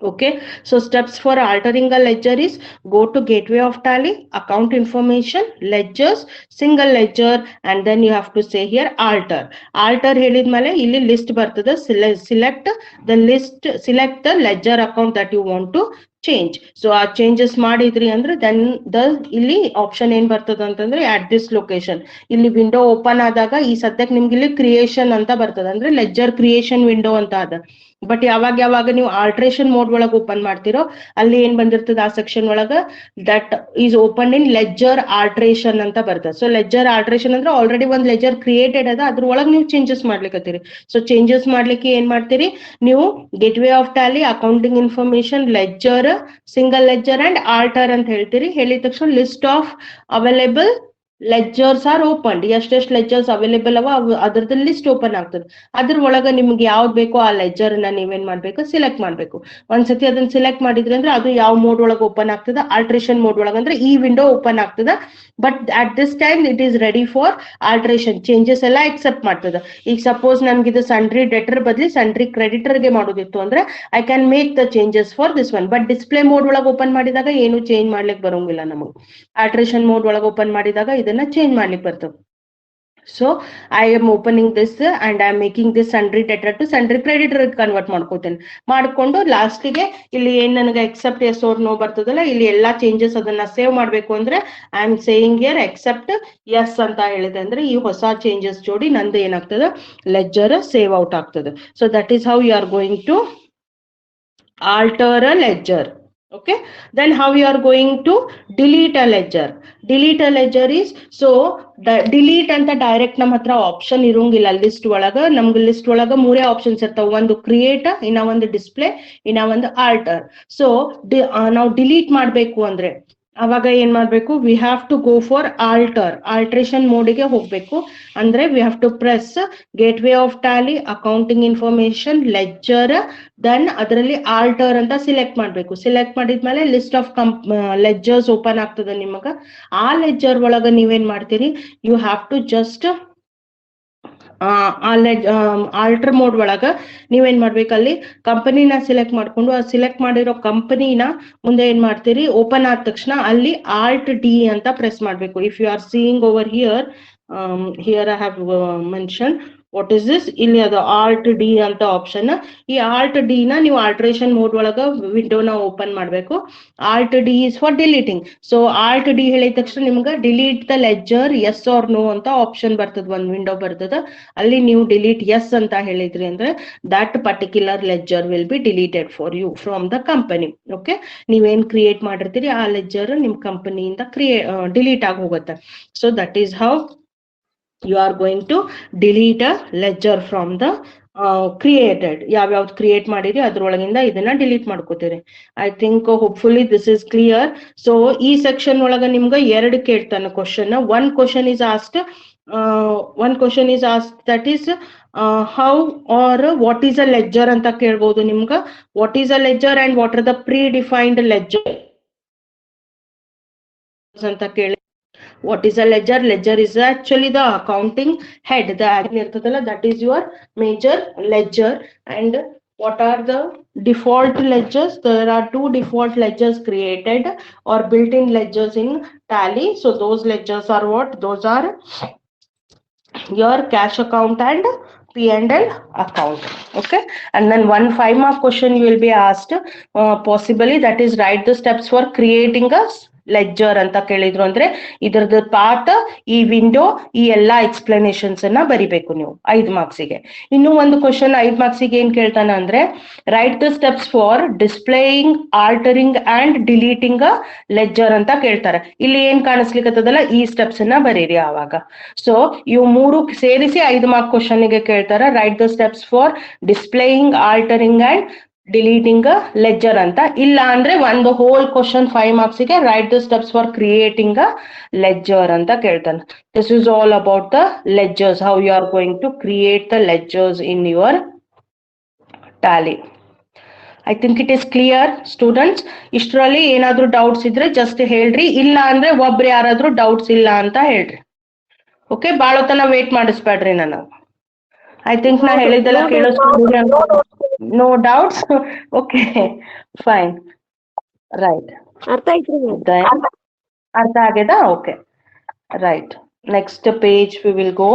Okay, so steps for altering a ledger is go to gateway of Tally, account information, ledgers, single ledger, and then you have to say here alter. Alter ಹೇಳಿದ್ಮೇಲೆ ಇಲ್ಲಿ list ಬರ್ತದೆ. Select the list, select the ledger account that you want to change. So ಆ changes ಮಾಡಿದ್ರಿ ಅಂದ್ರೆ then ಇಲ್ಲಿ option ಏನ್ ಬರ್ತದ ಅಂತಂದ್ರೆ at this location. ಇಲ್ಲಿ ವಿಂಡೋ ಓಪನ್ ಆದಾಗ ಈ ಸದ್ಯಕ್ಕೆ ನಿಮ್ಗೆ ಇಲ್ಲಿ ಕ್ರಿಯೇಷನ್ ಅಂತ ಬರ್ತದೆ, ಅಂದ್ರೆ ಲೆಡ್ಜರ್ ಕ್ರಿಯೇಷನ್ ವಿಂಡೋ ಅಂತ ಅದ. ಬಟ್ ಯಾವಾಗ ನೀವು ಆಲ್ಟ್ರೇಷನ್ ಮೋಡ್ ಒಳಗೆ ಓಪನ್ ಮಾಡ್ತಿರೋ ಅಲ್ಲಿ ಏನ್ ಬಂದಿರ್ತದೆ ಆ ಸೆಕ್ಷನ್ ಒಳಗ that is open in ledger alteration ಅಂತ ಬರ್ತದೆ. ಸೊ ಲೆಡ್ಜರ್ ಆಲ್ಟ್ರೇಷನ್ ಅಂದ್ರೆ ಆಲ್ರೆಡಿ ಒಂದ್ ಲೆಡ್ಜರ್ ಕ್ರಿಯೇಟೆಡ್ ಅದ, ಅದ್ರ ಒಳಗೆ ನೀವು ಚೇಂಜಸ್ ಮಾಡ್ಲಿಕ್ಕತ್ತೀರಿ. ಸೊ ಚೇಂಜಸ್ ಮಾಡ್ಲಿಕ್ಕೆ ಏನ್ ಮಾಡ್ತೀರಿ ನೀವು gateway of Tally, accounting information, ledger, single ledger and alter ಅಂತ ಹೇಳ್ತೀರಿ. ಹೇಳಿದ ತಕ್ಷಣ list of available ledgers are open, ಎಷ್ಟೆಷ್ಟು ಲೆಡ್ಜರ್ಸ್ ಅವೈಲೇಬಲ್ ಅವ ಅದ್ರದ್ದು ಲಿಸ್ಟ್ ಓಪನ್ ಆಗ್ತದೆ. ಅದ್ರ ಒಳಗ ನಿಮ್ಗೆ ಯಾವ್ದು ಬೇಕೋ ಆ ಲೆಡ್ಜರ್ ನ ನೀವೇನ್ ಮಾಡ್ಬೇಕು, ಸಿಲೆಕ್ಟ್ ಮಾಡ್ಬೇಕು. ಒಂದ್ಸತಿ ಅದನ್ನ ಸಿಲೆಕ್ಟ್ ಮಾಡಿದ್ರಿ ಅಂದ್ರೆ ಅದು ಯಾವ ಮೋಡ್ ಒಳಗೆ ಓಪನ್ ಆಗ್ತದ, ಆಲ್ಟ್ರೇಷನ್ ಮೋಡ್ ಒಳಗ ಅಂದ್ರೆ ಈ ವಿಂಡೋ ಓಪನ್ ಆಗ್ತದ. But at this time it is ready for alteration, changes ಎಲ್ಲ ಎಕ್ಸೆಪ್ಟ್ ಮಾಡ್ತದ. ಈಗ ಸಪೋಸ್ ನನ್ಗೆ ಇದು ಸನ್ಡ್ರಿ ಡೆಟರ್ ಬದಲಿ ಸನ್ಡ್ರಿ ಕ್ರೆಡಿಟರ್ ಗೆ ಮಾಡೋದಿತ್ತು ಅಂದ್ರೆ I can make the changes for this one. But display mode ಒಳಗೆ ಓಪನ್ ಮಾಡಿದಾಗ ಏನು ಚೇಂಜ್ ಮಾಡ್ಲಿಕ್ಕೆ ಬರೋಂಗಿಲ್ಲ ನಮಗೆ. ಆಲ್ಟ್ರೇಷನ್ ಮೋಡ್ ಒಳಗೆ ಓಪನ್ ಮಾಡಿದಾಗ ಇದನ್ನ ಚೇಂಜ್ ಮಾಡ್ಲಿಕ್ಕೆ ಬರ್ತದೆ. So I am opening this and I am making this sundry debtor to sundry creditor convert ಮಾಡ್ಕೋತೇನೆ. ಮಾಡ್ಕೊಂಡು ಲಾಸ್ಟಿಗೆ ಇಲ್ಲಿ ಏನ್ ನನಗೆ ಎಕ್ಸೆಪ್ಟ್ ಎಸ್ ಓರ್ ನೋ ಬರ್ತದಲ್ಲ, ಇಲ್ಲಿ ಎಲ್ಲಾ ಚೇಂಜಸ್ ಅದನ್ನ ಸೇವ್ ಮಾಡ್ಬೇಕು ಅಂದ್ರೆ I am saying here accept yes ಅಂತ ಹೇಳಿದೆ ಅಂದ್ರೆ ಈ ಹೊಸ ಚೇಂಜಸ್ ಜೋಡಿ ನಂದು ಏನಾಗ್ತದೆ ಲೆಡ್ಜರ್ ಸೇವ್ ಔಟ್ ಆಗ್ತದೆ. So that is how you are going to alter a ledger. Okay, then how you are going to delete a ledger. Delete a ledger is, so delete ಅಂತ direct ನಮ್ಮ ಹತ್ರ option ಇರೋಂಗಿಲ್ಲ list ಒಳಗ. ನಮ್ಗೆ list ಒಳಗ ಮೂರೇ options ಇರ್ತಾವ, ಒಂದು ಕ್ರಿಯೇಟ್, ಇನ್ನ ಒಂದು ಡಿಸ್ಪ್ಲೇ, ಇನ್ನ ಒಂದು ಆಲ್ಟರ್. ಸೊ ನಾವು ಡಿಲೀಟ್ ಮಾಡ್ಬೇಕು ಅಂದ್ರೆ ಅವಾಗ ಏನ್ ಮಾಡ್ಬೇಕು, we have to go for alter, alteration ಮೋಡಿಗೆ ಹೋಗ್ಬೇಕು. ಅಂದ್ರೆ we have to press gateway of Tally, accounting information, ledger, then ಅದರಲ್ಲಿ ಆಲ್ಟರ್ ಅಂತ ಸಿಲೆಕ್ಟ್ ಮಾಡ್ಬೇಕು. ಸಿಲೆಕ್ಟ್ ಮಾಡಿದ್ಮೇಲೆ ಲಿಸ್ಟ್ ಆಫ್ ಲೆಡ್ಜರ್ಸ್ ಓಪನ್ ಆಗ್ತದೆ ನಿಮಗ. ಆ ಲೆಡ್ಜರ್ ಒಳಗ ನೀವೇನ್ ಮಾಡ್ತೀರಿ, you have to just alter mode ಒಳಗ ನೀವೇನ್ ಮಾಡ್ಬೇಕು, ಅಲ್ಲಿ ಕಂಪನಿನ ಸಿಲೆಕ್ಟ್ ಮಾಡ್ಕೊಂಡು ಆ ಸಿಲೆಕ್ಟ್ ಮಾಡಿರೋ ಕಂಪನಿನ ಮುಂದೆ ಏನ್ ಮಾಡ್ತೀರಿ, ಓಪನ್ ಆದ ತಕ್ಷಣ ಅಲ್ಲಿ ಆಲ್ಟ್ ಡಿ ಅಂತ ಪ್ರೆಸ್ ಮಾಡ್ಬೇಕು. If you are seeing over here, here I have mention what is this, ಇಲ್ಲಿ ಅದು ಆಲ್ಟ್ ಡಿ ಅಂತ ಆಪ್ಷನ್. ಈ ಆಲ್ಟ್ ಡಿ ನ ನೀವು ಆಲ್ಟ್ರೇಷನ್ ಮೋಡ್ ಒಳಗ ವಿಂಡೋನ ಓಪನ್ ಮಾಡ್ಬೇಕು. Alt D is for deleting. So alt D ಹೇಳಿದ ತಕ್ಷಣ ನಿಮ್ಗೆ delete the ledger yes or no ಅಂತ ಆಪ್ಷನ್ ಬರ್ತದ, ಒಂದ್ ವಿಂಡೋ ಬರ್ತದ. ಅಲ್ಲಿ ನೀವು ಡಿಲೀಟ್ ಎಸ್ ಅಂತ ಹೇಳಿದ್ರಿ ಅಂದ್ರೆ that particular ledger will be deleted for you from the company. Okay, ನೀವೇನ್ ಕ್ರಿಯೇಟ್ ಮಾಡಿರ್ತೀರಿ ಆ ಲೆಡ್ಜರ್ ನಿಮ್ ಕಂಪನಿಯಿಂದ ಡಿಲೀಟ್ ಆಗಿ ಹೋಗುತ್ತೆ. So that is how you are going to delete a ledger from the created. ಯಾವ್ಯಾವ್ದು ಕ್ರಿಯೇಟ್ ಮಾಡಿರಿ ಅದ್ರೊಳಗಿಂದ ಇದನ್ನ ಡಿಲೀಟ್ ಮಾಡ್ಕೋತೀರಿ. I think hopefully this is clear. So ಈ ಸೆಕ್ಷನ್ ಒಳಗ ನಿಮ್ಗೆ ಎರಡು ಕೇಳ್ತಾನೆ question. One question is asked, that is how are what is a ledger ಅಂತ ಕೇಳ್ಬೋದು ನಿಮ್ಗ. What is a ledger and what are the predefined ledger ಅಂತ ಕೇಳಿ. What is a ledger? Ledger is actually the accounting head. The iರ್ತದಲ್ಲ, that is your major ledger. And what are the default ledgers? There are two default ledgers created or built-in ledgers in Tally. So those ledgers are what? Those are your cash account and P&L account. Okay, and then one 5-mark question you will be asked, possibly, that is write the steps for creating a ledger ಅಂತ ಕೇಳಿದ್ರು ಅಂದ್ರೆ ಇದ್ರದ್ದು part, ಈ window, ಈ ಎಲ್ಲಾ explanations ಅನ್ನ ಬರಿಬೇಕು ನೀವು 5 ಮಾರ್ಕ್ಸಿಗೆ. ಇನ್ನು ಒಂದು ಕ್ವಶನ್ 5 ಮಾರ್ಕ್ಸಿಗೆ ಏನ್ ಕೇಳ್ತಾನ ಅಂದ್ರೆ right the steps for displaying, altering and deleting a ledger ಅಂತ ಕೇಳ್ತಾರೆ. ಇಲ್ಲಿ ಏನ್ ಕಾಣಿಸ್ಲಿಕ್ಕತ್ತದಲ್ಲ ಈ ಸ್ಟೆಪ್ಸ್ ಅನ್ನ ಬರೀರಿ ಆವಾಗ. ಸೊ ಇವು ಮೂರು ಸೇರಿಸಿ 5 ಮಾರ್ಕ್ ಕ್ವಶನ್ ಗೆ ಕೇಳ್ತಾರ. Write the steps for displaying, altering and deleting a ledger ಅಂತ. ಇಲ್ಲ ಅಂದ್ರೆ ಒಂದು ಹೋಲ್ ಕ್ವಶನ್ 5 ಮಾರ್ಕ್ಸಿಗೆ write the steps for creating a ledger ಅಂತ ಕೇಳ್ತಾನೆ. This is all about the ledgers, how you are going to create the ledgers in your Tally. I think it is clear students. ಇಷ್ಟರಲ್ಲಿ ಏನಾದ್ರೂ doubts ಇದ್ರೆ just ಹೇಳ್ರಿ, ಇಲ್ಲ ಅಂದ್ರೆ ಒಬ್ರು ಯಾರಾದ್ರೂ ಡೌಟ್ಸ್ ಇಲ್ಲ ಅಂತ ಹೇಳ್ರಿ. ಓಕೆ, ಬಾಳತನ ವೇಟ್ ಮಾಡಿಸ್ಬೇಡ್ರಿ. ನಾನು ಐ ಥಿಂಕ್ ನಾ ಹೇಳಿದ್ದೆಲ್ಲ ಕೇಳಿಸ್ಕೊಂಡ್ರಿ. No doubts? Okay, fine. Right. ಅರ್ಥ ಆಯ್ತ್ರಿ ಮ್ಯಾಮ್. Then, ಅರ್ಥ ಆಗ್ಯದಾ? Okay. Right. Next page we will go.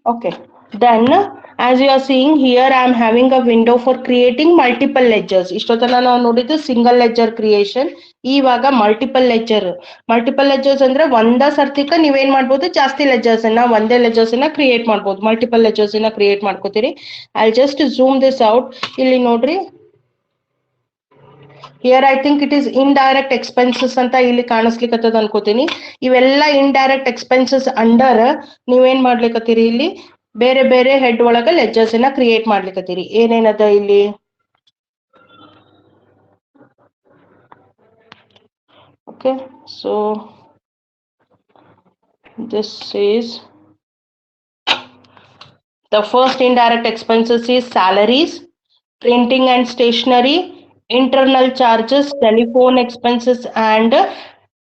Okay, then as you are seeing here, I am having a window for creating multiple ledgers. ಇಷ್ಟೊತ್ತನ ನಾವು ನೋಡಿದ್ದು single ledger creation. ಇವಾಗ multiple ledgers ಅಂದ್ರೆ ಒಂದ ಸರ್ತಿಕ ನೀವೇನ್ ಮಾಡ್ಬೋದು, ಜಾಸ್ತಿ ಲೆಡ್ಜರ್ಸ್ ಅನ್ನ ಒಂದೇ ಲೆಡ್ಜರ್ಸ್ ಅನ್ನ ಕ್ರಿಯೇಟ್ ಮಾಡ್ಬೋದು. ಮಲ್ಟಿಪಲ್ ಲೆಡ್ಜರ್ಸ್ ಅನ್ನ ಕ್ರಿಯೇಟ್ ಮಾಡ್ಕೋತೀರಿ. I just zoom this out. ಇಲ್ಲಿ ನೋಡ್ರಿ, here I think it is indirect expenses ಅಂತ ಇಲ್ಲಿ ಕಾಣಿಸ್ಲಿಕ್ಕತ್ತದ ಅನ್ಕೋತೀನಿ. ಇವೆಲ್ಲ ಇಂಡೈರೆಕ್ಟ್ ಎಕ್ಸ್ಪೆನ್ಸಸ್ ಅಂಡರ್ ನೀವೇನ್ ಮಾಡ್ಲಿಕ್ಕತ್ತೀರಿ, ಇಲ್ಲಿ ಬೇರೆ ಬೇರೆ ಹೆಡ್ ಒಳಗ ಲೆಡ್ಜರ್ಸ್ ಅನ್ನ ಕ್ರಿಯೇಟ್ ಮಾಡ್ಲಿಕ್ಕತ್ತೀರಿ. ಏನೇನದ ಇಲ್ಲಿ, okay. So this is the first indirect expenses is salaries, printing and stationery, internal charges, telephone expenses and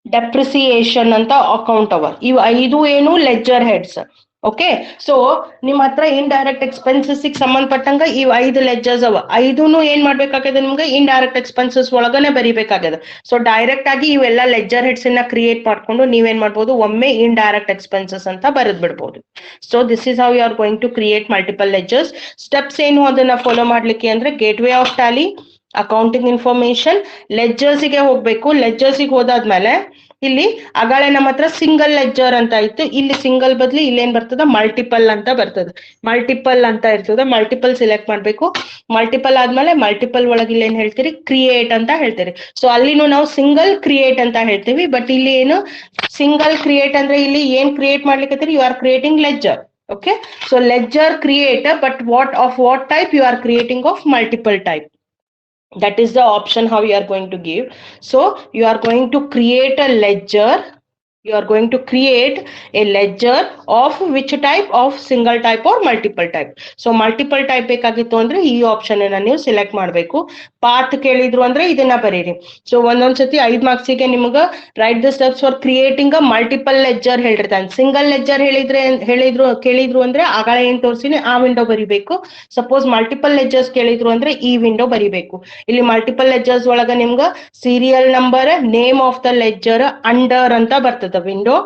depreciation ಅಂತ ಅಕೌಂಟ್ ಅವ. ಇವು 5 ಏನು ಲೆಡ್ಜರ್ ಹೆಡ್ಸ್. ಓಕೆ, ಸೊ ನಿಮ್ ಹತ್ರ ಇಂಡೈರೆಕ್ಟ್ ಎಕ್ಸ್ಪೆನ್ಸಸ್ ಸಂಬಂಧಪಟ್ಟಂಗ ಇವ್ 5 ಲೆಡ್ಜರ್ಸ್ ಅವ. 5 ಏನ್ ಮಾಡ್ಬೇಕಾಗ್ಯದ, ನಿಮ್ಗೆ ಇಂಡೈರೆಕ್ಟ್ ಎಕ್ಸ್ಪೆನ್ಸಸ್ ಒಳಗನೆ ಬರಿಬೇಕಾಗ್ಯದ. ಸೊ ಡೈರೆಕ್ಟ್ ಆಗಿ ಇವೆಲ್ಲ ಲೆಡ್ಜರ್ ಹೆಡ್ಸ್ ಅನ್ನ ಕ್ರಿಯೇಟ್ ಮಾಡ್ಕೊಂಡು ನೀವೇನ್ ಮಾಡ್ಬೋದು, ಒಮ್ಮೆ ಇಂಡೈರೆಕ್ಟ್ ಎಕ್ಸ್ಪೆನ್ಸಸ್ ಅಂತ ಬರೆದ್ ಬಿಡ್ಬೋದು. So this is how you are going to create multiple ledgers. Steps ಏನು ಅದನ್ನ ಫಾಲೋ ಮಾಡ್ಲಿಕ್ಕೆ ಅಂದ್ರೆ, gateway of Tally, accounting information, ಲೆಡ್ಜರ್ಸಿಗೆ ಹೋಗ್ಬೇಕು. ಲೆಡ್ಜರ್ಸಿಗೆ ಹೋದಾದ್ಮೇಲೆ ಇಲ್ಲಿ ಅಗಾಳೆ ನಮ್ಮ ಹತ್ರ ಸಿಂಗಲ್ ಲೆಡ್ಜರ್ ಅಂತ ಇತ್ತು. ಇಲ್ಲಿ ಸಿಂಗಲ್ ಬದ್ಲಿ ಇಲ್ಲೇನ್ ಬರ್ತದ, ಮಲ್ಟಿಪಲ್ ಅಂತ ಬರ್ತದ. ಮಲ್ಟಿಪಲ್ ಅಂತ ಇರ್ತದ, ಮಲ್ಟಿಪಲ್ ಸಿಲೆಕ್ಟ್ ಮಾಡ್ಬೇಕು. ಮಲ್ಟಿಪಲ್ ಆದ್ಮೇಲೆ ಮಲ್ಟಿಪಲ್ ಒಳಗೆ ಇಲ್ಲಿ ಏನ್ ಹೇಳ್ತೀರಿ, ಕ್ರಿಯೇಟ್ ಅಂತ ಹೇಳ್ತೀರಿ. ಸೊ ಅಲ್ಲಿನೂ ನಾವು ಸಿಂಗಲ್ ಕ್ರಿಯೇಟ್ ಅಂತ ಹೇಳ್ತೀವಿ. ಬಟ್ ಇಲ್ಲಿ ಏನು ಸಿಂಗಲ್ ಕ್ರಿಯೇಟ್ ಅಂದ್ರೆ ಇಲ್ಲಿ ಏನ್ ಕ್ರಿಯೇಟ್ ಮಾಡ್ಲಿಕ್ಕೆ, you are creating ledger. Okay, so ledger create, but what type you are creating, of multiple type. That is the option how you are going to give. So you are going to create a ledger. You are going to create a ledger of which type, of single type or multiple type. So multiple type ಬೇಕಾಗಿತ್ತು ಅಂದ್ರೆ ಈ option ಅನ್ನ ನೀವು select ಮಾಡಬೇಕು. Path ಕೇಳಿದ್ರು ಅಂದ್ರೆ ಇದನ್ನ ಬರೀರಿ. ಸೊ ಒಂದೊಂದ್ಸತಿ 5 ಮಾರ್ಕ್ಸ್ ಗೆ ನಿಮ್ಗ write the steps for creating a multiple ledger ಹೇಳಿರ್ತಾನೆ. ಸಿಂಗಲ್ ಲೆಡ್ಜರ್ ಕೇಳಿದ್ರು ಅಂದ್ರೆ ಆಗಳ ಏನ್ ತೋರಿಸಿನಿ ಆ ವಿಂಡೋ ಬರಿಬೇಕು. ಸಪೋಸ್ ಮಲ್ಟಿಪಲ್ ಲೆಡ್ಜರ್ಸ್ ಕೇಳಿದ್ರು ಅಂದ್ರೆ ಈ ವಿಂಡೋ ಬರಿಬೇಕು. ಇಲ್ಲಿ ಮಲ್ಟಿಪಲ್ ಲೆಡ್ಜರ್ಸ್ ಒಳಗ ನಿಮ್ಗ serial number, name of the ledger, under ಅಂತ ಬರ್ತದ ವಿಂಡೋ.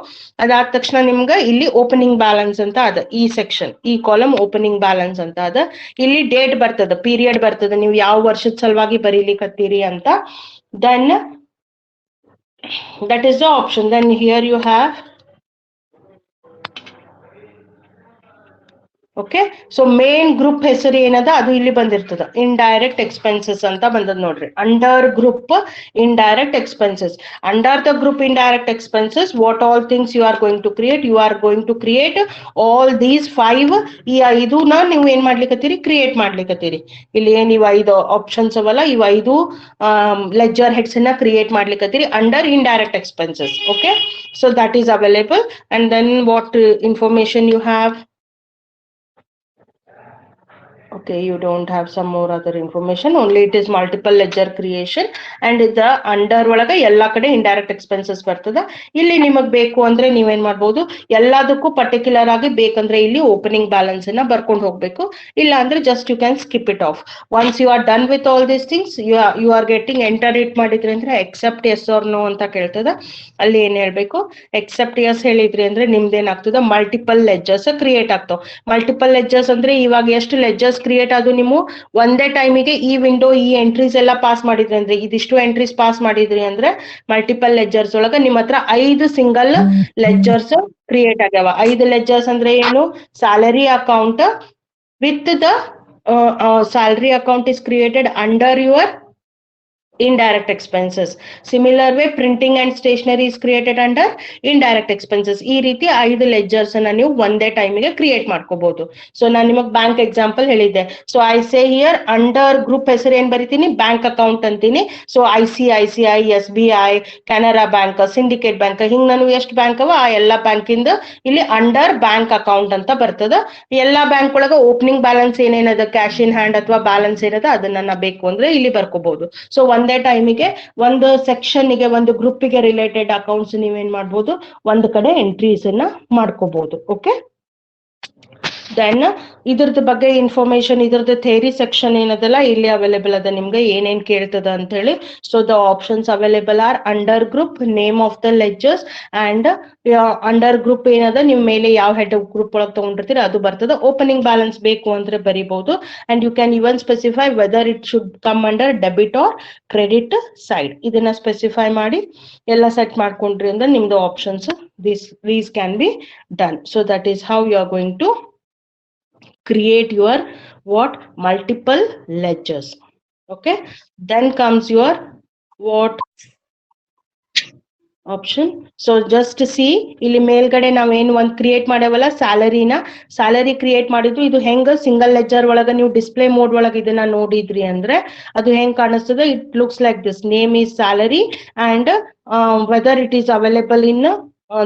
ಅದಾದ ತಕ್ಷಣ ನಿಮ್ಗ ಇಲ್ಲಿ ಓಪನಿಂಗ್ ಬ್ಯಾಲೆನ್ಸ್ ಅಂತ ಅದ. ಈ ಸೆಕ್ಷನ್, ಈ ಕಾಲಮ್ ಓಪನಿಂಗ್ ಬ್ಯಾಲೆನ್ಸ್ ಅಂತ ಅದ. ಇಲ್ಲಿ ಡೇಟ್ ಬರ್ತದ, ಪೀರಿಯಡ್ ಬರ್ತದ, ನೀವು ಯಾವ ವರ್ಷದ ಸಲುವಾಗಿ ಬರೀಲಿಕ್ಕತ್ತೀರಿ ಅಂತ. Then that is the option. Then here you have, okay. So main group ಹೆಸರು ಏನದ ಅದು ಇಲ್ಲಿ ಬಂದಿರ್ತದ, ಇಂಡೈರೆಕ್ಟ್ ಎಕ್ಸ್ಪೆನ್ಸಸ್ ಅಂತ ಬಂದದ್ ನೋಡ್ರಿ. Under group indirect expenses. Under the group indirect expenses, what all things you are going to create, you are going to create all these 5. ಈ 5ನ ನೀವು ಏನ್ ಮಾಡ್ಲಿಕ್ಕತ್ತೀರಿ, ಕ್ರಿಯೇಟ್ ಮಾಡ್ಲಿಕ್ಕತ್ತೀರಿ. ಇಲ್ಲಿ ಏನ್ ಇವ್ 5 ಆಪ್ಷನ್ಸ್ ಅವಲ್ಲ, ಇವ್ 5 ಲೆಡ್ಜರ್ ಹೆಡ್ಸ್ ಅನ್ನ ಕ್ರಿಯೇಟ್ ಮಾಡ್ಲಿಕ್ಕತ್ತೀರಿ under indirect expenses. Okay, so that is available. And then what information you have. Okay, you don't have some more other information, only it is multiple ledger creation and the under ಒಳಗ ಎಲ್ಲಾ ಕಡೆ indirect expenses ಬರ್ತದ. ಇಲ್ಲಿ ನಿಮಗ್ ಬೇಕು ಅಂದ್ರೆ ನೀವೇನ್ ಮಾಡ್ಬೋದು, ಎಲ್ಲದಕ್ಕೂ ಪರ್ಟಿಕ್ಯುಲರ್ ಆಗಿ ಬೇಕಂದ್ರೆ ಇಲ್ಲಿ ಓಪನಿಂಗ್ ಬ್ಯಾಲೆನ್ಸ್ ಅನ್ನ ಬರ್ಕೊಂಡು ಹೋಗ್ಬೇಕು. ಇಲ್ಲ ಅಂದ್ರೆ just you can skip it off. Once you are done with all these things, you are getting enter it ಮಾಡಿದ್ರಿ ಅಂದ್ರೆ ಎಕ್ಸೆಪ್ಟ್ ಎಸ್ ಆರ್ ನೋ ಅಂತ ಕೇಳ್ತದ. ಅಲ್ಲಿ ಏನ್ ಹೇಳ್ಬೇಕು, ಎಕ್ಸೆಪ್ಟ್ ಎಸ್ ಹೇಳಿದ್ರಿ ಅಂದ್ರೆ ನಿಮ್ದೇನಾಗ್ತದ, ಮಲ್ಟಿಪಲ್ ಲೆಡ್ಜರ್ಸ್ ಕ್ರಿಯೇಟ್ ಆಗ್ತಾವ. ಮಲ್ಟಿಪಲ್ ಲೆಡ್ಜರ್ಸ್ ಅಂದ್ರೆ ಇವಾಗ ಎಷ್ಟು ಲೆಡ್ಜರ್ಸ್ ಕ್ರಿಯೇಟ್ ಆದು, ನೀವು ಒಂದೇ ಟೈಮಿಗೆ ಈ ವಿಂಡೋ ಈ ಎಂಟ್ರೀಸ್ ಎಲ್ಲ ಪಾಸ್ ಮಾಡಿದ್ರಿ ಅಂದ್ರೆ, ಇದಿಷ್ಟು ಎಂಟ್ರೀಸ್ ಪಾಸ್ ಮಾಡಿದ್ರಿ ಅಂದ್ರೆ ಮಲ್ಟಿಪಲ್ ಲೆಡ್ಜರ್ಸ್ ಒಳಗ ನಿಮ್ಮ ಹತ್ರ 5 ಸಿಂಗಲ್ ಲೆಡ್ಜರ್ಸ್ ಕ್ರಿಯೇಟ್ ಆಗ್ಯಾವ. 5 ಲೆಡ್ಜರ್ಸ್ ಅಂದ್ರೆ ಏನು, salary account with the salary account is created under your indirect expenses. Similar way, printing and stationery is created under indirect expenses. ಈ ರೀತಿ 5 ಲೆಜರ್ಸ್ ಅನ್ನ ನೀವು ಒಂದೇ ಟೈಮಿಗೆ ಕ್ರಿಯೇಟ್ ಮಾಡ್ಕೋಬಹುದು. ಸೊ ನಾನು ನಿಮಗೆ ಬ್ಯಾಂಕ್ ಎಕ್ಸಾಂಪಲ್ ಹೇಳಿದ್ದೆ. So I say here under group ಹೆಸರು ಏನ್ ಬರಿತೀನಿ, ಬ್ಯಾಂಕ್ ಅಕೌಂಟ್ ಅಂತೀನಿ. So ICICI, SBI, Canara bank, syndicate bank, ಹಿಂಗ್ ನಾನು ಎಷ್ಟು ಬ್ಯಾಂಕ್ ಅವ ಆ ಎಲ್ಲಾ ಬ್ಯಾಂಕಿಂದ ಇಲ್ಲಿ ಅಂಡರ್ ಬ್ಯಾಂಕ್ ಅಕೌಂಟ್ ಅಂತ ಬರ್ತದ. ಎಲ್ಲಾ ಬ್ಯಾಂಕ್ ಒಳಗ ಓಪನಿಂಗ್ ಬ್ಯಾಲೆನ್ಸ್ ಏನೇನದ, ಕ್ಯಾಶ್ ಇನ್ ಹ್ಯಾಂಡ್ ಅಥವಾ ಬ್ಯಾಲೆನ್ಸ್ ಏನದ ಅದನ್ನ ಬೇಕು ಅಂದ್ರೆ ಇಲ್ಲಿ ಬರ್ಕೋಬಹುದು. ಸೊ ಒಂದೇ ಟೈಮಿಗೆ ಒಂದು ಸೆಕ್ಷನ್ಗೆ ಒಂದು ಗ್ರೂಪಿಗೆ ರಿಲೇಟೆಡ್ ಅಕೌಂಟ್ಸ್ ನೀವೇನ್ ಮಾಡ್ಬೋದು, ಒಂದು ಕಡೆ ಎಂಟ್ರೀಸ್ ಅನ್ನ ಮಾಡ್ಕೋಬಹುದು. ಓಕೆ, ದೆನ್ ಇದ್ರದ್ದು ಬಗ್ಗೆ ಇನ್ಫಾರ್ಮೇಶನ್, ಇದ್ರದ್ದು ಥೇರಿ ಸೆಕ್ಷನ್ ಏನದಲ್ಲ ಇಲ್ಲಿ ಅವೈಲೇಬಲ್ ಅದ ನಿಮ್ಗೆ ಏನೇನ್ ಕೇಳ್ತದ ಅಂತ ಹೇಳಿ. So the options available are under group, name of the ledgers and under group ಏನದ ನಿಮ್ ಮೇಲೆ ಯಾವ ಹೆಡ್ ಗ್ರೂಪ್ ಒಳಗೆ ತಗೊಂಡಿರ್ತೀರಿ ಅದು ಬರ್ತದ. ಓಪನಿಂಗ್ ಬ್ಯಾಲೆನ್ಸ್ ಬೇಕು ಅಂದ್ರೆ ಬರೀಬಹುದು. And you can even specify whether it should come under debit or credit side. ಇದನ್ನ ಸ್ಪೆಸಿಫೈ ಮಾಡಿ ಎಲ್ಲ ಸೆಟ್ ಮಾಡ್ಕೊಂಡ್ರಿ ಅಂದ್ರೆ ನಿಮ್ದು options these can be done. So that is how you are going to create your what multiple ledgers. Okay, then comes your what option. So just see ಇಲ್ಲಿ ಮೇಲ್ಗಡೆ ನಾವೇನು ಒಂದು ಕ್ರಿಯೇಟ್ ಮಾಡ್ಯಾವಲ್ಲ ಸ್ಯಾಲರಿ ಕ್ರಿಯೇಟ್ ಮಾಡಿದ್ದು, ಇದು ಹೆಂಗ ಸಿಂಗಲ್ ಲೆಜರ್ ಒಳಗ ನೀವು display mode ಒಳಗ ಇದನ್ನ ನೋಡಿದ್ರಿ ಅಂದ್ರೆ ಅದು ಹೆಂಗ್ ಕಾಣಿಸ್ತದೆ, it looks like this. Name is salary and whether it is available in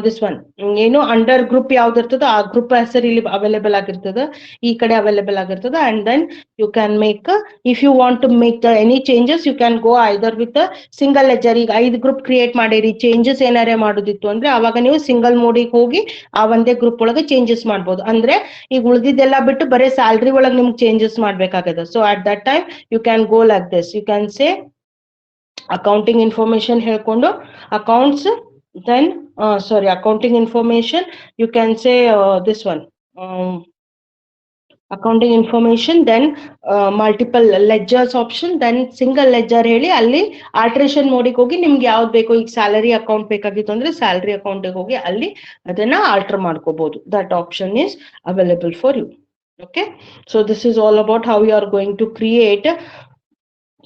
this one, ಏನು ಅಂಡರ್ ಗ್ರೂಪ್ ಯಾವ್ದು ಇರ್ತದ ಆ ಗ್ರೂಪ್ ಹೆಸರು ಇಲ್ಲಿ ಅವೈಲೇಬಲ್ ಆಗಿರ್ತದ, ಈ ಕಡೆ ಅವೈಲೇಬಲ್ ಆಗಿರ್ತದ. And then you can make, if you want to make any changes you can go either with single ledger. ಈಗ 5 ಗ್ರೂಪ್ ಕ್ರಿಯೇಟ್ ಮಾಡಿರಿ, ಚೇಂಜಸ್ ಏನಾರೇ ಮಾಡೋದಿತ್ತು ಅಂದ್ರೆ ಅವಾಗ ನೀವು ಸಿಂಗಲ್ ಮೋಡಿಗೆ ಹೋಗಿ ಆ ಒಂದೇ ಗ್ರೂಪ್ ಒಳಗೆ ಚೇಂಜಸ್ ಮಾಡ್ಬೋದು. ಅಂದ್ರೆ ಈಗ ಉಳಿದಿದ್ದೆಲ್ಲ ಬಿಟ್ಟು ಬರೀ ಸ್ಯಾಲ್ರಿ ಒಳಗೆ ನಿಮ್ಗೆ ಚೇಂಜಸ್ ಮಾಡ್ಬೇಕಾಗದ. So at that time you can go like this. You can say accounting information ಹೇಳ್ಕೊಂಡು accounts, then sorry, accounting information, you can say this one, accounting information, then multiple ledgers option, then single ledger ಹೇಳಿ ಅಲ್ಲಿ alteration ಮೋಡಿಗೆ ಹೋಗಿ ನಿಮ್ಗೆ ಯಾವ್ದು ಬೇಕೋ, ಈಗ salary account ಬೇಕಾಗಿತ್ತು ಅಂದ್ರೆ ಸ್ಯಾಲರಿ ಅಕೌಂಟ್ ಹೋಗಿ ಅಲ್ಲಿ ಅದನ್ನ ಆಲ್ಟರ್ ಮಾಡ್ಕೋಬಹುದು. That option is available for you. Okay, so this is all about how you are going to create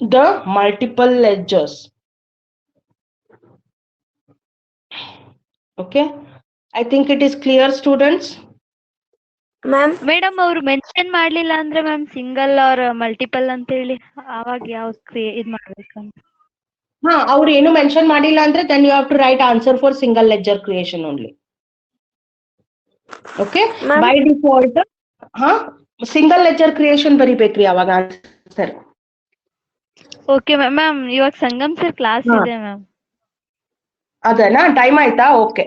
the multiple ledgers. Okay, I think it is clear, students. Ma'am madam ಅವ್ರು mention ಮಾಡ್ಲಿಲ್ಲ ಅಂದ್ರೆ ma'am single are multiple ಅಂತ ಹೇಳಿ ಅವಾಗ ಯಾವ ಇದ್ ಮಾಡ್ಬೇಕಂತ. ಹಾ, ಅವ್ರು ಏನು ಮೆನ್ಷನ್ ಮಾಡಿಲ್ಲ ಅಂದ್ರೆ then you have to write answer for single ledger creation only. Okay, Ma'am. by default single ledger creation ಬರಿಬೇಕ್ರಿ ಅವಾಗ ಆನ್ಸರ್. ಓಕೆ ಮ್ಯಾಮ್, ಇವಾಗ ಸಂಗಮ್ ಸರ್ ಕ್ಲಾಸ್ ಹಾ. ಇದೆ ಮ್ಯಾಮ್. ಅದನಾ, ಟೈಮ್ ಆಯ್ತಾ? Okay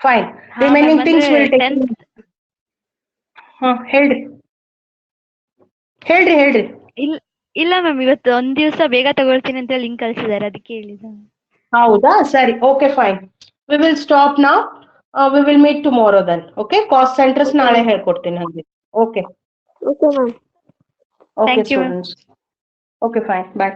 fine. ಹಾ, ರಿಮೈನಿಂಗ್ ma'am, ಥಿಂಗ್ಸ್ ಅಂದ್ರೆ ವಿಲ್ ಟೇಕ್. 10th ಹೇಳ್ರಿ. ಇಲ್ಲ ಮ್ಯಾಮ್, ಇವತ್ತು ಒಂದ್ ದಿವಸ ಬೇಗ ತಗೊಳ್ತೀನಿ ಅಂತ ಲಿಂಕ್ ಕಳ್ಸಿದಾರೆ, ಅದಕ್ಕೆ ಹೇಳಿದ. ಹೌದಾ, ಸರಿ, okay fine. We will stop now. We will meet tomorrow then. Okay, cost centers ನಾಳೆ ಹೇಳ್ಕೊಡ್ತೀನಿ ಹಾಗೆ. Okay okay ma'am. Okay Thank you, ma'am. Students. Okay fine, bye.